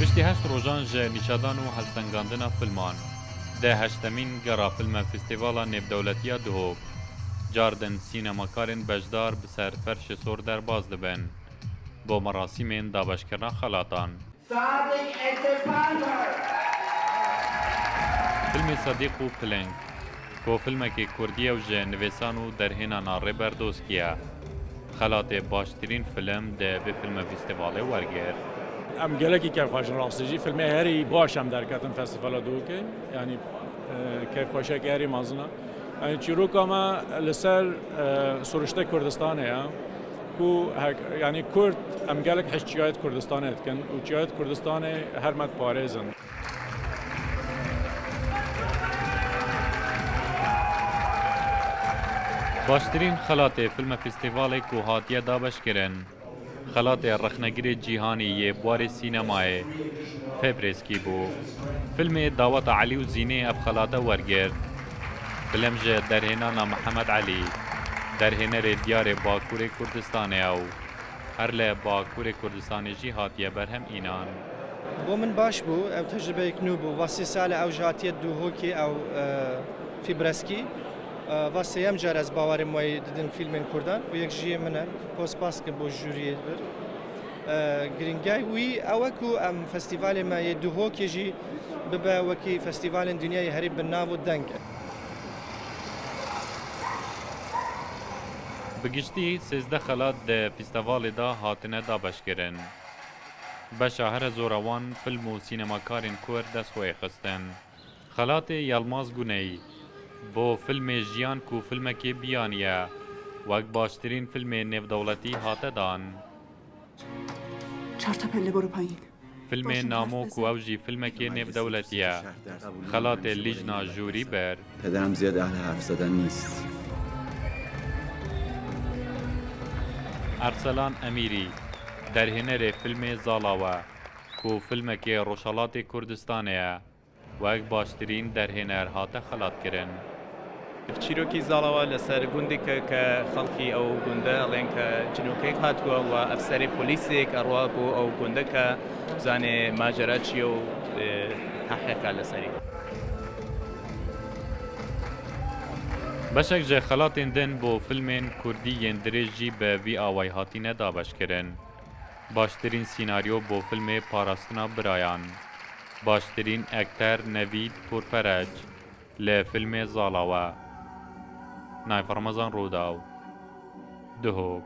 پشتی هشت روژان جه نیشادان و هلسنگاندنا فیلمان ده هشتمین گرا فیلم فستیوالا نێودەوڵەتیە دهۆک جاردن سینەماکارên bejdar bi ser ferşê sor derbas dibin bo merasîmên dabeşkirina xelatan. Filmê Sedîq û Piling ku filmekê Kurdî ye û ji nivêsan û derhênana Rêberdozkî ye. Xelatê baştirîn film di vê filme festîvalê wergir. Em gelekî kevxweşin rastî filmê herî baş em derketin festîvala Duhokê yanî kevxweşek herî mezin e. Yani çîroka me li ser Sûrişte Kurdistanê ye ku yani Kurd em gelek hişçiyayet Kurdistanê dikin û çiyayet Kurdistanê her me parêzin. Baştirîn xelatê filme festîvalê ku hatiye dabeşkirin xelatê rexnegirê cîhanî yê buwarê sînemayê Febrêskî bû. Filmê daweta Elî û Zînê ev xelata wergir. Film ji derhênana Mihemed Elî derhênerê diyarê Bakurê Kurdistanê ye û her li Bakurê Kurdistanê jî hatiye berhem înan. بۆ من باش بوو ئەو تەجربەیەک نو بوو واسی سالە ئەو ژاتیە دووهۆکی ئەو فیبرەسکی واسی ئەم جار ئەس باوارم وای ددن فیلمên کوردان و یەک ژیە منە پۆسپاسکە بۆ ژووریە بر گرنگای وی ئەوە کو ئەم فەستیڤالێ مایە دووهۆکێژی ببە وەکی فەستیڤالên دنیای هەری بناو و دەنگە. Bi giştî sêzde xelat di festîvalê da hatine dabeşkirin. Beşa here zora wan film û sînemakarên Kurd dest xwe xistin. Xelatê Yalmaz Guney bo filmê Jiyan ku filmekê biyaniye wek baştirîn filmê nêvdewletî hate dan. چهارتا برو پایین Filmê Namo ku ew jî filmekê nêvdewletî ye. Xelatê Lijna Jûrî ber. پدرم زیاد اهل حرف زدن نیست. Erselan Emirî derhênerê filmê Zalawe ku filmekê Rojhilatê Kurdistanê ye wek baştirîn derhêner hate xelatkirin. چیرۆکی زاڵەوە لەسەر گوندێکە کە خەڵکی ئەو گوندە ئەڵێن کە جنۆکەیەک هاتووە و ئەفسەری پۆلیسێک ئەڕوا بۆ ئەو گوندەکە بزانێ ماجەرا چییە و تاقیقا لەسەری. Beşek ji xelatên din bo filmên Kurdî yên dirêj jî bi vî awayî hatîne dabeşkirin. Baştirîn sînaryo bo filmê Parastina Birayan. Baştirîn ekter Nevîd Purferec li filmê Zalawe. Nayf Ramazan Rodaw. Duhok.